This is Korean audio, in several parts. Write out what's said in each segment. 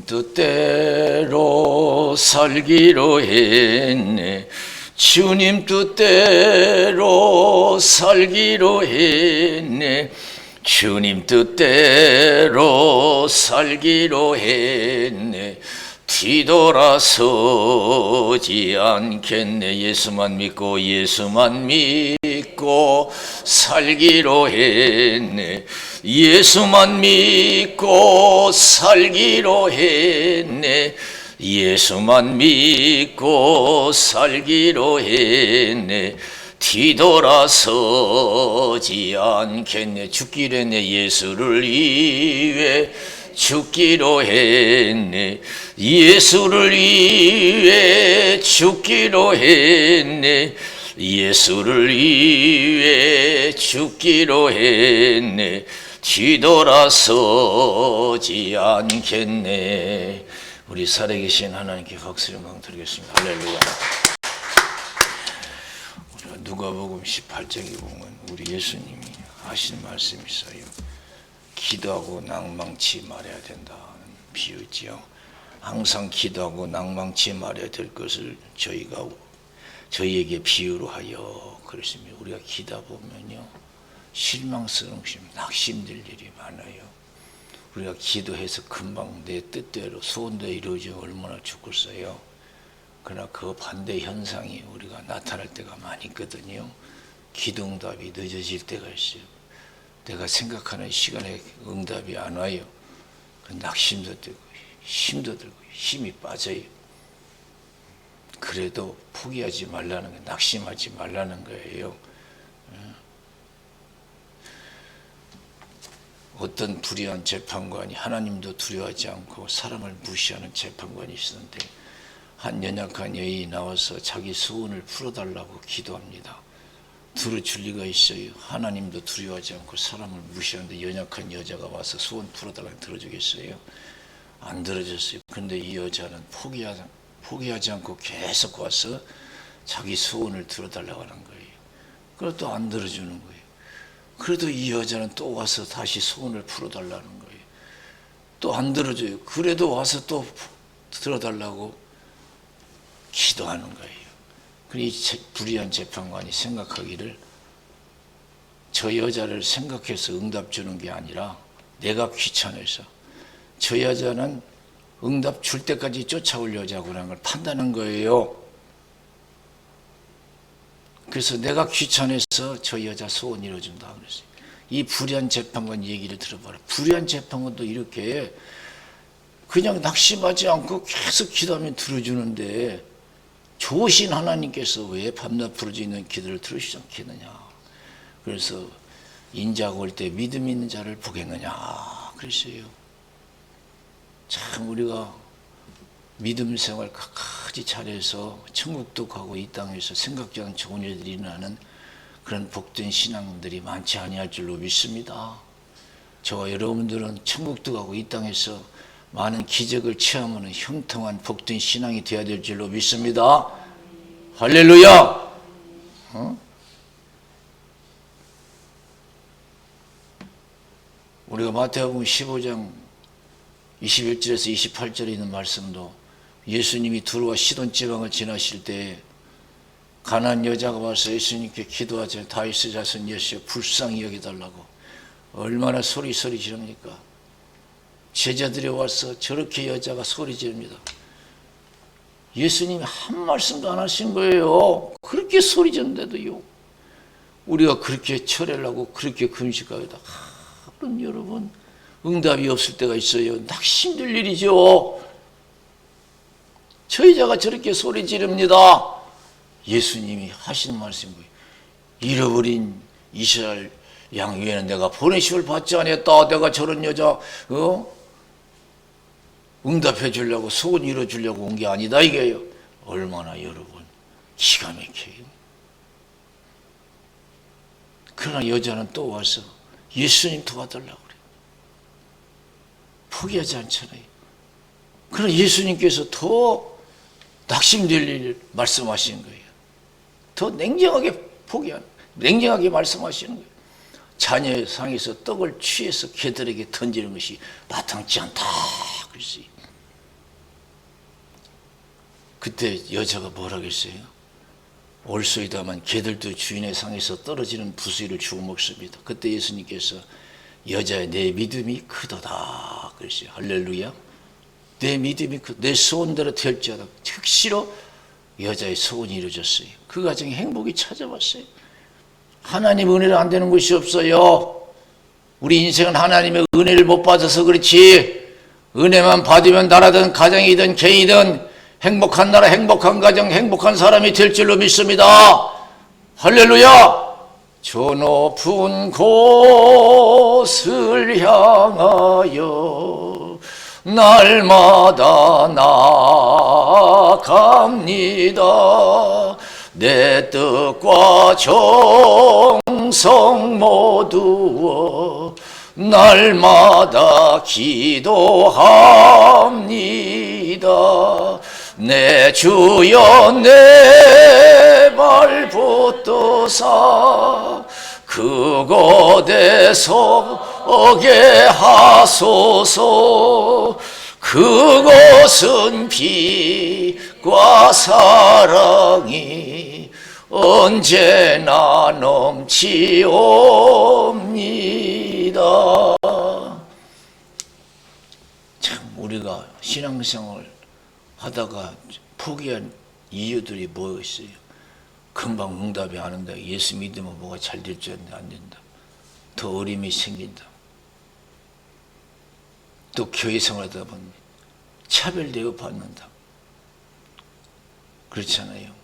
뜻대로 살기로 했네. 주님 뜻대로 살기로 했네. 주님 뜻대로 살기로 했네. 뒤돌아서지 않겠네. 예수만 믿고 살기로 했네. 예수만 믿고 살기로 했네. 예수만 믿고 살기로 했네. 뒤돌아서지 않겠네. 죽기로 했네. 예수를 위해 죽기로 했네. 예수를 위해 죽기로 했네. 예수를 위해 죽기로 했네. 뒤돌아서지 않겠네. 우리 살아계신 하나님께 박수를 드리겠습니다. 할렐루야. 우리가 누가복음 18장에 보면 우리 예수님이 하신 말씀이 있어요. 기도하고 낭망치 말아야 된다는 비유지요. 항상 기도하고 낭망치 말아야 될 것을 저희에게 비유로 하여 그랬습니다. 우리가 기도하 보면요, 실망스러운 낙심될 일이 많아요. 우리가 기도해서 금방 내 뜻대로 소원대로 이루어지면 얼마나 좋겠어요. 그러나 그 반대 현상이 우리가 나타날 때가 많이 있거든요. 기도 응답이 늦어질 때가 있어요. 내가 생각하는 시간에 응답이 안 와요. 낙심도 들고 힘도 들고 힘이 빠져요. 그래도 포기하지 말라는 거예요. 낙심하지 말라는 거예요. 어떤 불의한 재판관이 하나님도 두려워하지 않고 사람을 무시하는 재판관이 있었는데 한 연약한 여인이 나와서 자기 소원을 풀어달라고 기도합니다. 들어줄 리가 있어요. 하나님도 두려워하지 않고 사람을 무시하는데 연약한 여자가 와서 소원 풀어달라고 들어주겠어요? 안 들어줬어요. 근데 이 여자는 포기하지 않고 계속 와서 자기 소원을 들어달라고 하는 거예요. 그래도 또 안 들어주는 거예요. 그래도 이 여자는 또 와서 다시 소원을 풀어달라는 거예요. 또 안 들어줘요. 그래도 와서 또 들어달라고 기도하는 거예요. 이 불의한 재판관이 생각하기를 저 여자를 생각해서 응답 주는 게 아니라 내가 귀찮아서 저 여자는 응답 줄 때까지 쫓아올 여자구라는 걸 판단한 거예요. 그래서 내가 귀찮아서 저 여자 소원 이뤄준다 그랬어요. 이 불의한 재판관 얘기를 들어봐라. 불의한 재판관도 이렇게 그냥 낙심하지 않고 계속 기도하면 들어주는데 좋으신 하나님께서 왜 밤낮 부르짖는 있는 기도를 들으시지 않겠느냐. 그래서 인자가 올 때 믿음 있는 자를 보겠느냐 그랬어요. 참 우리가 믿음 생활 끝까지 잘해서 천국도 가고 이 땅에서 생각지 않은 좋은 일들이 일어나는 그런 복된 신앙들이 많지 아니할 줄로 믿습니다. 저와 여러분들은 천국도 가고 이 땅에서 많은 기적을 체험하는 형통한 복된 신앙이 되어야 될 줄로 믿습니다. 할렐루야. 우리가 마태복음 15장 21절에서 28절에 있는 말씀도 예수님이 두루와 시돈 지방을 지나실 때 가난한 여자가 와서 예수님께 기도하자. 다윗의 자손 예수여 불쌍히 여겨달라고 얼마나 소리 지릅니까? 제자들이 와서 저렇게 여자가 소리 지릅니다. 예수님이 한 말씀도 안 하신 거예요. 그렇게 소리 지른데도요. 우리가 그렇게 철회를 하고 그렇게 금식하다 그럼 여러분 응답이 없을 때가 있어요. 낙심될 일이죠. 저 여자가 저렇게 소리 지릅니다. 예수님이 하시는 말씀이 뭐예요? 잃어버린 이스라엘 양 위에는 내가 보내심을 받지 않았다. 내가 저런 여자 응답해 주려고 소원 이뤄 주려고 온 게 아니다 이게요. 얼마나 여러분 기가 막혀요. 그러나 여자는 또 와서 예수님 도와달라고 그래요. 포기하지 않잖아요. 그러나 예수님께서 더 낙심될 일을 말씀하시는 거예요. 더 냉정하게 말씀하시는 거예요. 자녀의 상에서 떡을 취해서 개들에게 던지는 것이 마땅치 않다 그랬어요. 그때 여자가 뭐라겠어요? 올소이다만 개들도 주인의 상에서 떨어지는 부수를 주워 먹습니다. 그때 예수님께서 여자의 내 믿음이 크도다 그랬어요. 할렐루야. 내 믿음이 내 소원대로 될지어다. 즉시로 여자의 소원이 이루어졌어요. 그 가정에 행복이 찾아왔어요. 하나님 은혜로 안 되는 것이 없어요. 우리 인생은 하나님의 은혜를 못 받아서 그렇지, 은혜만 받으면 나라든 가정이든 개인이든 행복한 나라, 행복한 가정, 행복한 사람이 될 줄로 믿습니다. 할렐루야. 저 높은 곳을 향하여 날마다 나아갑니다. 내 뜻과 정성 모두어 날마다 기도합니다. 내 주여 내 발 붙드사 그곳에 서게 하소서. 그곳은 빛과 사랑이 언제나 넘치옵니다. 참 우리가 신앙생활 하다가 포기한 이유들이 뭐였어요? 금방 응답이 안 온다. 예수 믿으면 뭐가 잘 될 줄 알았는데 안 된다. 더 어림이 생긴다. 또 교회 생활하다 보면 차별 대우받는다. 그렇잖아요.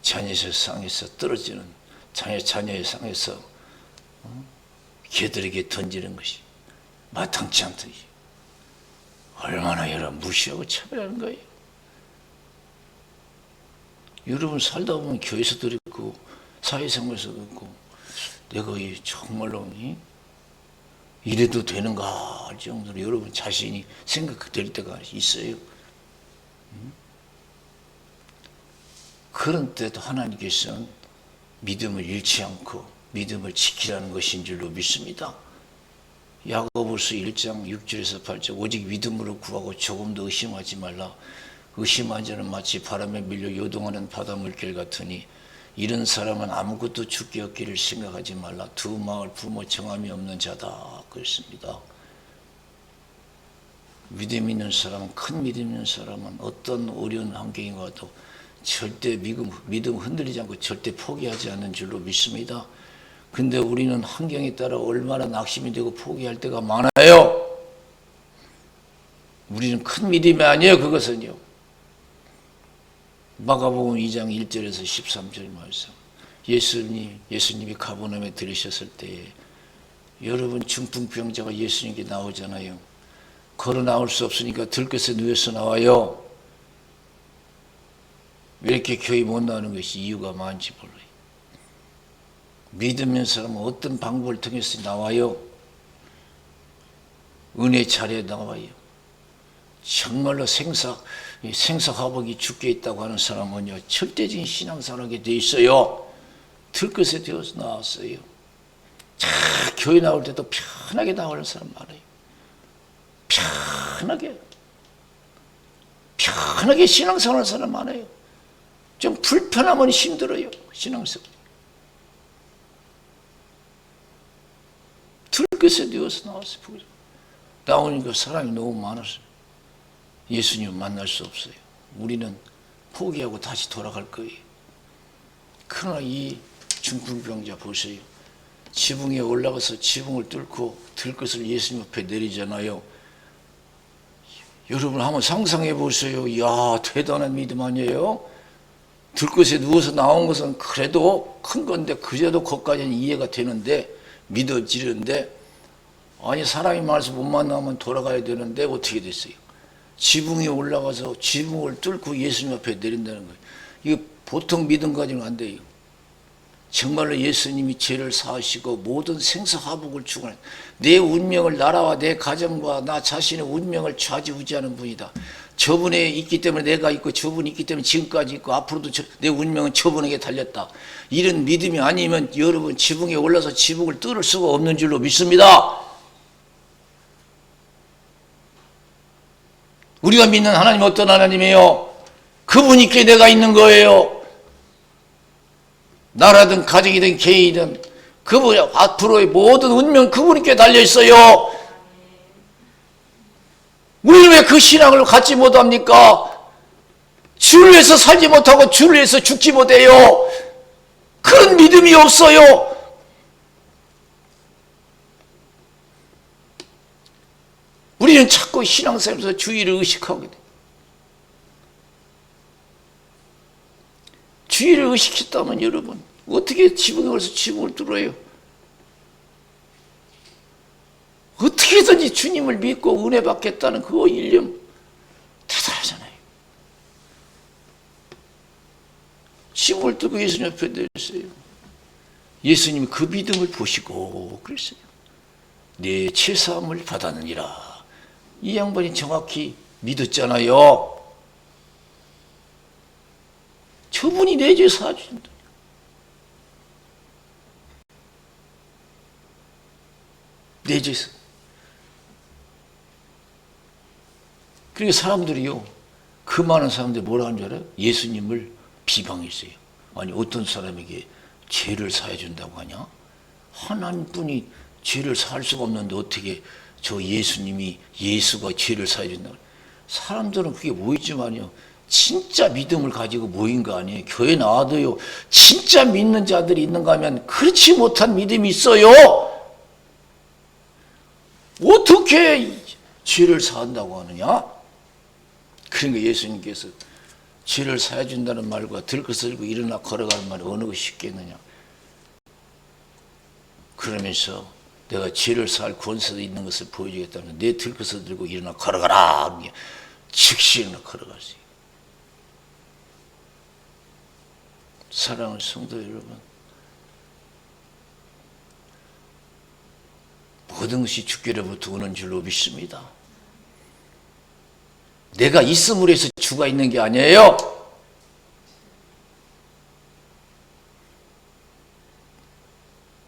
자녀의 상에서 떨어지는 자녀의 상에서 개들에게 던지는 것이 마땅치 않더니 얼마나 여러분 무시하고 차별하는 거예요. 여러분 살다 보면 교회에서도 있고 사회생활에서도 있고 내가 정말로 이래도 되는가 할 정도로 여러분 자신이 생각될 때가 있어요. 그런 때도 하나님께서는 믿음을 잃지 않고 믿음을 지키라는 것인 줄로 믿습니다. 야고보서 1장 6절에서 8절 오직 믿음으로 구하고 조금도 의심하지 말라. 의심한 자는 마치 바람에 밀려 요동하는 바다 물결 같으니 이런 사람은 아무것도 죽게 얻기를 생각하지 말라. 두 마을 부모 정함이 없는 자다 그랬습니다. 믿음 있는 사람은, 큰 믿음 있는 사람은 어떤 어려운 환경이 와도 절대 믿음 흔들리지 않고 절대 포기하지 않는 줄로 믿습니다. 근데 우리는 환경에 따라 얼마나 낙심이 되고 포기할 때가 많아요. 우리는 큰 믿음이 아니에요. 그것은요. 마가복음 2장 1절에서 13절 말씀. 예수님이 가버나움에 들으셨을 때에 여러분 중풍병자가 예수님께 나오잖아요. 걸어 나올 수 없으니까 들것에 누워서 나와요. 왜 이렇게 교회 못 나오는 것이 이유가 많은지 몰라요. 믿음의 사람은 어떤 방법을 통해서 나와요. 은혜 자리에 나와요. 정말로 생사화복이 죽게 있다고 하는 사람은요 절대적인 신앙생활하게 돼 있어요. 들것에 되어서 나왔어요. 교회 나올 때도 편하게 나오는 사람 많아요. 편하게 신앙생활하는 사람 많아요. 좀 불편하면 힘들어요. 신앙생활. 들것에 되어서 나왔어요. 나오니까 사람이 너무 많았어요. 예수님을 만날 수 없어요. 우리는 포기하고 다시 돌아갈 거예요. 그러나 이 중풍병자 보세요. 지붕에 올라가서 지붕을 뚫고 들것을 예수님 앞에 내리잖아요. 여러분 한번 상상해 보세요. 이야, 대단한 믿음 아니에요? 들것에 누워서 나온 것은 그래도 큰 건데 그래도 거기까지는 이해가 되는데 믿어지는데, 아니 사람이 많아서 못 만나면 돌아가야 되는데 어떻게 됐어요? 지붕에 올라가서 지붕을 뚫고 예수님 앞에 내린다는 거예요. 이거 보통 믿음 가지고는 안 돼요. 정말로 예수님이 죄를 사하시고 모든 생사화복을 주관해 내 운명을, 나라와 내 가정과 나 자신의 운명을 좌지우지하는 분이다. 저분에 있기 때문에 내가 있고 저분이 있기 때문에 지금까지 있고 앞으로도 내 운명은 저분에게 달렸다. 이런 믿음이 아니면 여러분 지붕에 올라서 지붕을 뚫을 수가 없는 줄로 믿습니다. 우리가 믿는 하나님은 어떤 하나님이에요? 그분께 내가 있는 거예요. 나라든 가정이든 개인이든 그분 앞으로의 모든 운명 그분께 달려있어요. 우리는 왜 그 신앙을 갖지 못합니까? 주를 위해서 살지 못하고 주를 위해서 죽지 못해요. 그런 믿음이 없어요. 우리는 자꾸 신앙생활에서 주의를 의식하게 돼. 주의를 의식했다면 여러분 어떻게 지붕에 걸려서 지붕을 뚫어요? 어떻게든지 주님을 믿고 은혜 받겠다는 그 일념 대단하잖아요. 지붕을 뚫고 예수님 앞에 내렸어요. 예수님이 그 믿음을 보시고 그랬어요. 내 죄사함을 받았느니라. 이 양반이 정확히 믿었잖아요. 저분이 내 죄 사주신다. 내 죄. 그러니까 사람들이요, 그 많은 사람들이 뭐라 하는 줄 알아요? 예수님을 비방했어요. 아니 어떤 사람에게 죄를 사해 준다고 하냐? 하나님뿐이 죄를 사할 수가 없는데 어떻게 저 예수가 죄를 사해 준다고? 사람들은 그게 모이지만요, 진짜 믿음을 가지고 모인 거 아니에요. 교회 나와도요, 진짜 믿는 자들이 있는가 하면 그렇지 못한 믿음이 있어요. 어떻게 죄를 사한다고 하느냐? 그러니까 예수님께서 죄를 사해 준다는 말과 들것을 들고 일어나 걸어가는 말이 어느 것이 쉽겠느냐? 그러면서 내가 죄를 사할 권세도 있는 것을 보여주겠다면 내 들것을 들고 일어나 걸어가라. 즉시 일어나 걸어가세요. 사랑하는 성도 여러분, 모든 것이 주께로부터 오는 줄로 믿습니다. 내가 있음으로 해서 주가 있는 게 아니에요.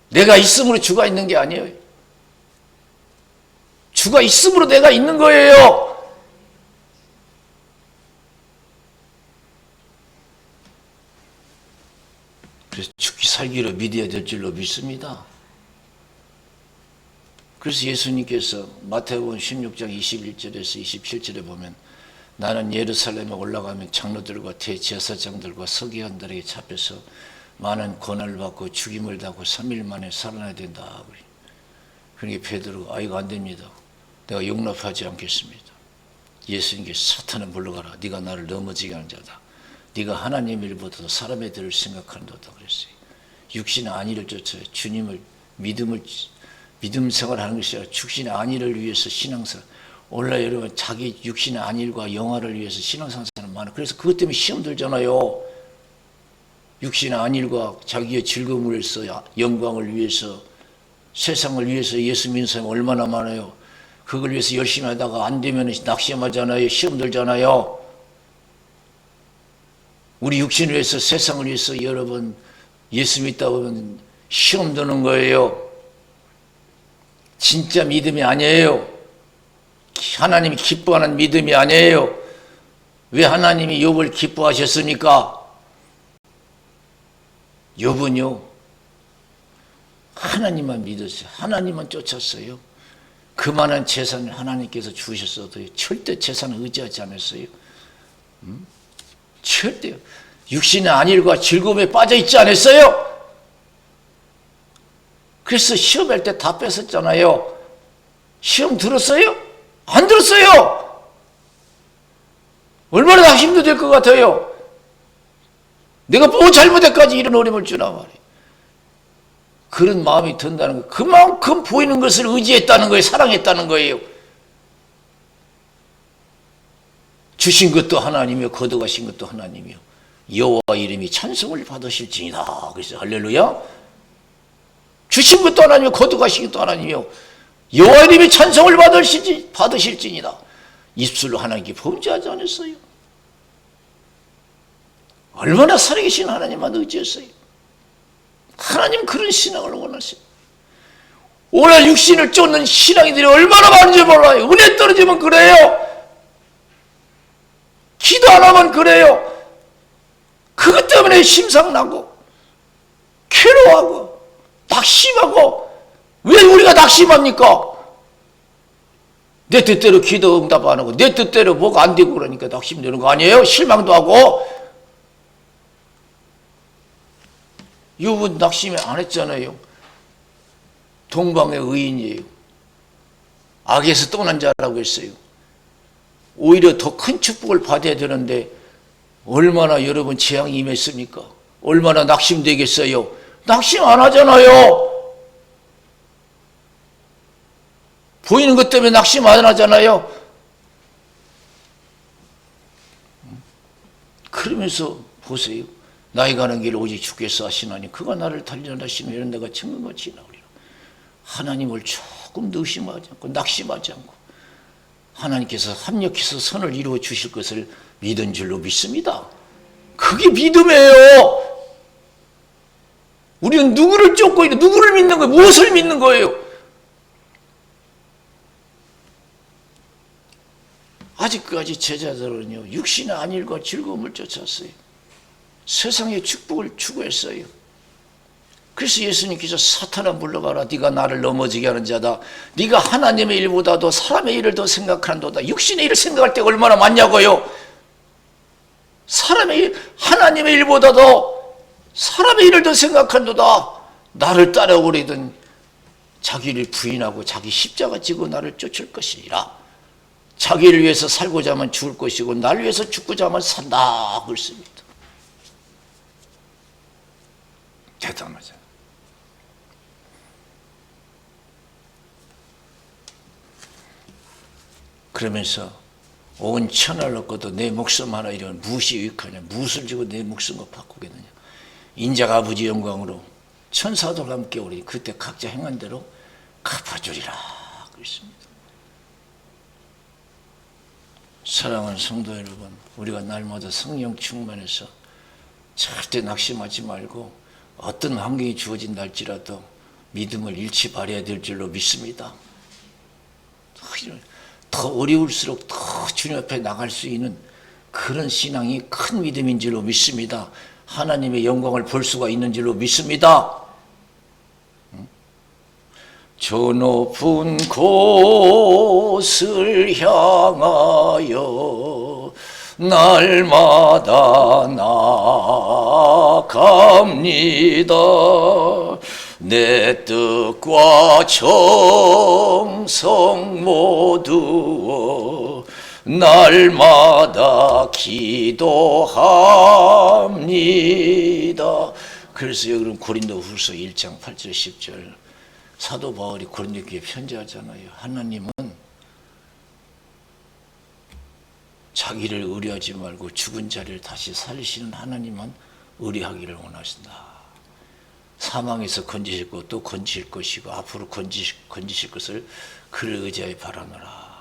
내가 있음으로 주가 있는 게 아니에요. 주가 있음으로 내가 있는 거예요. 그래서 죽기 살기로 믿어야 될 줄로 믿습니다. 그래서 예수님께서 마태복음 16장 21절에서 27절에 보면 나는 예루살렘에 올라가면 장로들과 대제사장들과 서기관들에게 잡혀서 많은 고난을 받고 죽임을 당하고 3일 만에 살아나야 된다. 그러니까 베드로가 이거 안 됩니다. 내가 용납하지 않겠습니다. 예수님께서 사탄을 물러가라. 네가 나를 넘어지게 하는 자다. 네가 하나님 일보다도 사람의 들을 생각하는도다 그랬어요. 육신의 안위를 쫓아요. 주님을 믿음 생활하는 것이 아니라 육신의 안위를 위해서 신앙생활. 원래 여러분 자기 육신의 안일과 영화를 위해서 신앙생활하는 많아. 그래서 그것 때문에 시험 들잖아요. 육신의 안일과 자기의 즐거움을 위해서, 영광을 위해서, 세상을 위해서 예수 믿는 사람이 얼마나 많아요. 그걸 위해서 열심히 하다가 안 되면 낙심하잖아요. 시험 들잖아요. 우리 육신을 위해서, 세상을 위해서 여러분 예수 믿다 보면 시험 드는 거예요. 진짜 믿음이 아니에요. 하나님이 기뻐하는 믿음이 아니에요. 왜 하나님이 욥을 기뻐하셨습니까? 욥은요, 하나님만 믿었어요. 하나님만 쫓았어요. 그 많은 재산을 하나님께서 주셨어도 절대 재산을 의지하지 않았어요. 절대요. 육신의 안일과 즐거움에 빠져 있지 않았어요. 그래서 시험할 때 다 뺏었잖아요. 시험 들었어요? 안 들었어요. 얼마나 다 힘들 것 같아요. 내가 뭐 잘못해까지 이런 어려움을 주나 말이에요. 그런 마음이 든다는 거예요. 그만큼 보이는 것을 의지했다는 거예요. 사랑했다는 거예요. 주신 것도 하나님이요, 거둬가신 것도 하나님이요. 여호와 이름이 찬송을 받으실지니라. 그래서 할렐루야. 주신 것도 하나님이요, 거둬가신 것도 하나님이요. 여호와 이름이 찬송을 받으실지니라. 입술로 하나님께 범죄하지 않았어요. 얼마나 살아계신 하나님만 의지했어요. 하나님 그런 신앙을 원하세요. 오늘 육신을 쫓는 신앙이들이 얼마나 많은지 몰라요. 은혜 떨어지면 그래요. 기도 안 하면 그래요. 그것 때문에 심상나고 괴로워하고 낙심하고. 왜 우리가 낙심합니까? 내 뜻대로 기도 응답 안 하고 내 뜻대로 뭐가 안 되고 그러니까 낙심되는 거 아니에요? 실망도 하고. 욥은 낙심 안 했잖아요. 동방의 의인이에요. 악에서 떠난 자라고 했어요. 오히려 더 큰 축복을 받아야 되는데 얼마나 여러분 재앙이 임했습니까? 얼마나 낙심되겠어요? 낙심 안 하잖아요. 보이는 것 때문에 낙심 안 하잖아요. 그러면서 보세요. 나이 가는 길 오직 주께서 하시나니 그가 나를 단련하시며 이런 내가 증거같이 나오리라. 하나님을 조금 의심하지 않고 낙심하지 않고 하나님께서 합력해서 선을 이루어 주실 것을 믿은 줄로 믿습니다. 그게 믿음이에요. 우리는 누구를 쫓고 있는, 누구를 믿는 거예요? 무엇을 믿는 거예요? 아직까지 제자들은요, 육신의 안일과 즐거움을 쫓았어요. 세상의 축복을 추구했어요. 그래서 예수님께서 사탄아 물러가라. 네가 나를 넘어지게 하는 자다. 네가 하나님의 일보다도 사람의 일을 더 생각한도다. 육신의 일을 생각할 때가 얼마나 많냐고요. 사람의 일, 하나님의 일보다도 사람의 일을 더 생각한도다. 나를 따라오리든 자기를 부인하고 자기 십자가 지고 나를 쫓을 것이니라. 자기를 위해서 살고자 하면 죽을 것이고 나를 위해서 죽고자 하면 산다 그랬습니다. 대단하죠. 그러면서 온 천하를 얻고도 내 목숨 하나 잃으면 무엇이 유익하냐. 무엇을 주고 내 목숨을 바꾸겠느냐. 인자가 아버지 영광으로 천사들과 함께 오리 그때 각자 행한 대로 갚아주리라 그랬습니다. 사랑하는 성도 여러분, 우리가 날마다 성령 충만해서 절대 낙심하지 말고 어떤 환경이 주어진달지라도 믿음을 잃지 말아야 될 줄로 믿습니다. 더 어려울수록 더 주님 앞에 나갈 수 있는 그런 신앙이 큰 믿음인 줄로 믿습니다. 하나님의 영광을 볼 수가 있는 줄로 믿습니다. 저 높은 곳을 향하여 날마다 나아갑니다. 내 뜻과 정성 모두어 날마다 기도합니다. 그래서 여러분 고린도후서 1장 8절 10절 사도 바울이 고린도 교회에 편지하잖아요. 하나님은 자기를 의뢰하지 말고 죽은 자를 다시 살리시는 하나님만 의뢰하기를 원하신다. 사망에서 건지실 것 또 건지실 것이고 앞으로 건지실 것을 그를 의지하여 바라노라.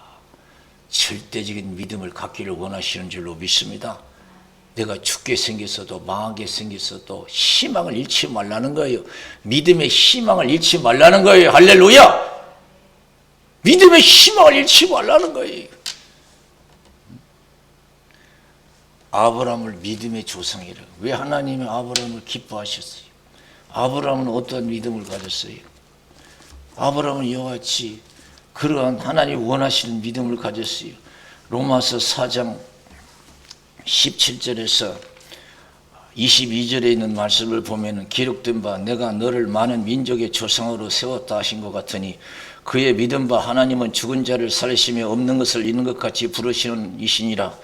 절대적인 믿음을 갖기를 원하시는 줄로 믿습니다. 내가 죽게 생겼어도 망하게 생겼어도 희망을 잃지 말라는 거예요. 믿음의 희망을 잃지 말라는 거예요. 할렐루야! 믿음의 희망을 잃지 말라는 거예요. 아브라함을 믿음의 조상이라고. 왜 하나님이 아브라함을 기뻐하셨어요? 아브라함은 어떤 믿음을 가졌어요? 아브라함은 이와 같이 그러한 하나님 원하시는 믿음을 가졌어요. 로마서 4장 17절에서 22절에 있는 말씀을 보면 기록된 바 내가 너를 많은 민족의 조상으로 세웠다 하신 것 같으니 그의 믿은 바 하나님은 죽은 자를 살리시며 없는 것을 있는 것 같이 부르시는 이시니라.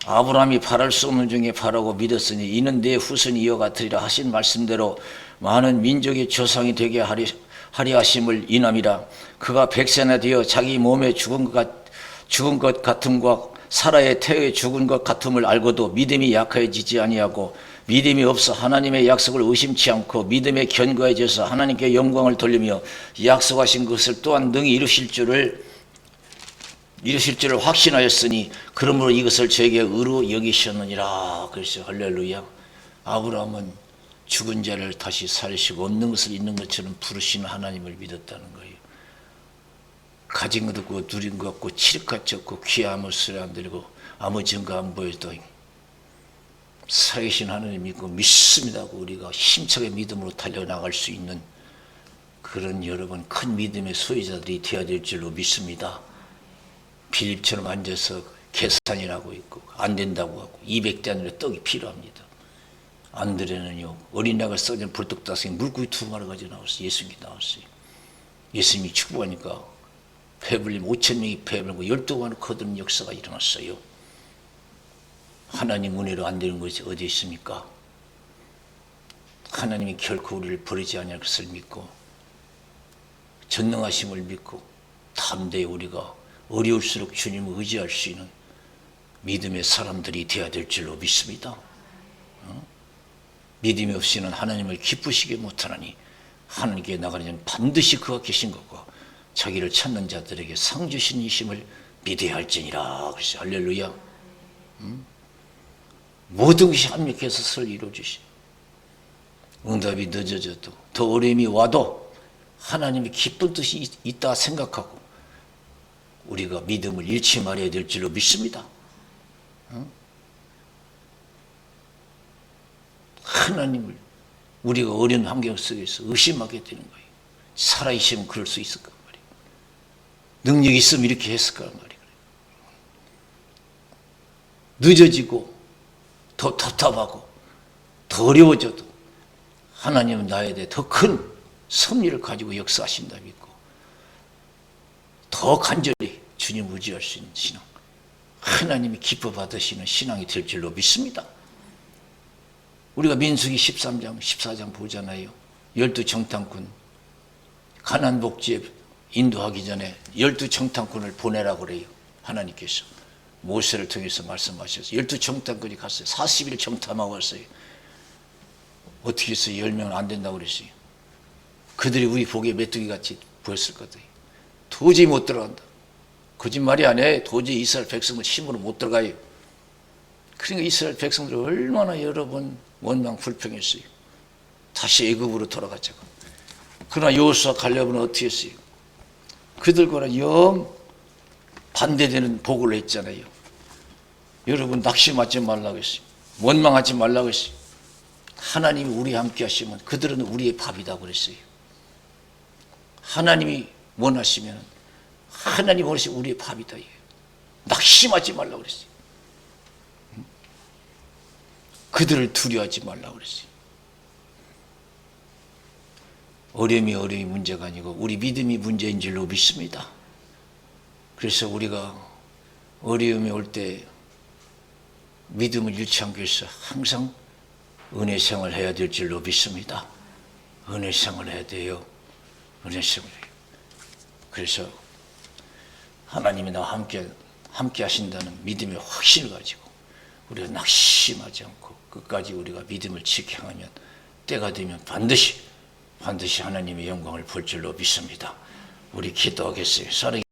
아브라함이 바랄 수 없는 중에 바라고 믿었으니 이는 내 후손이 이와 같으리라 하신 말씀대로 많은 민족의 조상이 되게 하리 하심을 인함이라. 그가 백세나 되어 자기 몸에 죽은 것 같음과 사라의 태에 죽은 것 같음을 알고도 믿음이 약해지지 아니하고 믿음이 없어 하나님의 약속을 의심치 않고 믿음에 견고해져서 하나님께 영광을 돌리며 약속하신 것을 또한 능히 이루실 줄을 확신하였으니 그러므로 이것을 저에게 의로 여기셨느니라. 그래서 할렐루야. 아브라함은 죽은 자를 다시 살리시고 없는 것을 있는 것처럼 부르시는 하나님을 믿었다는 거예요. 가진 것 없고 누린 것 없고 칠흑같이 없고 귀 아무 소리 안 들리고 아무 증거 안 보여도 살아계신 하나님 믿고 믿습니다 하고 우리가 힘차게 믿음으로 달려나갈 수 있는 그런 여러분 큰 믿음의 소유자들이 되어야 될 줄로 믿습니다. 빌립처럼 앉아서 계산이나 하고 있고 안 된다고 하고 200대안으로 떡이 필요합니다. 안드레는요 어린 양을 썩은 불떡다섯에 물고기 2마리 가지고 나왔어요. 예수님이 나왔어요. 예수님이 축복하니까 배불림 5,000명이 배불리고 12관을 거두는 역사가 일어났어요. 하나님 은혜로 안 되는 것이 어디 있습니까? 하나님이 결코 우리를 버리지 않을 것을 믿고 전능하심을 믿고 담대히 우리가 어려울수록 주님을 의지할 수 있는 믿음의 사람들이 되어야 될 줄로 믿습니다. 믿음이 없이는 하나님을 기쁘시게 못하나니 하나님께 나가려면 반드시 그가 계신 것과 자기를 찾는 자들에게 상 주신 이심을 믿어야 할지니라. 그래서 할렐루야. 모든 것이 합력해서 설 이루어주시. 응답이 늦어져도 더 어려움이 와도 하나님이 기쁜 뜻이 있다 생각하고 우리가 믿음을 잃지 말아야 될 줄로 믿습니다. 하나님을 우리가 어려운 환경 속에서 의심하게 되는 거예요. 살아있으면 그럴 수 있을까 말이에요. 능력이 있으면 이렇게 했을까 말이에요. 늦어지고 더 답답하고 더 어려워져도 하나님은 나에 대해 더 큰 섭리를 가지고 역사하신다 믿고 더 간절히 주님 의지할 수 있는 신앙, 하나님이 기뻐 받으시는 신앙이 될 줄로 믿습니다. 우리가 민수기 13장 14장 보잖아요. 12정탐꾼 가나안 복지에 인도하기 전에 12정탐꾼을 보내라고 그래요. 하나님께서 모세를 통해서 말씀하셔서 12정탐꾼이 갔어요. 40일 정탐하고 왔어요. 어떻게 해서 10명은 안 된다고 그랬어요. 그들이 우리 보기에 메뚜기같이 보였을 거예요. 도저히 못 들어간다. 거짓말이 아니에요. 도저히 이스라엘 백성은 힘으로 못 들어가요. 그러니까 이스라엘 백성들이 얼마나 여러 번 원망 불평했어요. 다시 애굽으로 돌아가자고. 그러나 여호수아 갈렙은 어떻게 했어요? 그들과는 영 반대되는 보고를 했잖아요. 여러분 낙심하지 말라고 했어요. 원망하지 말라고 했어요. 하나님이 우리와 함께 하시면 그들은 우리의 밥이다 그랬어요. 하나님이 원하시면 하나님 원하시면 우리의 밥이다. 낙심하지 말라고 그랬어요. 그들을 두려워하지 말라고 그랬어요. 어려움이 문제가 아니고 우리 믿음이 문제인 줄로 믿습니다. 그래서 우리가 어려움이 올 때 믿음을 잃지 않기 위해서 항상 은혜 생활을 해야 될 줄로 믿습니다. 은혜 생활을 해야 돼요. 은혜 생활을 해요. 그래서 하나님이 나와 함께 하신다는 믿음의 확신을 가지고 우리가 낙심하지 않고 끝까지 우리가 믿음을 지켜가면 때가 되면 반드시 하나님의 영광을 볼 줄로 믿습니다. 우리 기도하겠어요.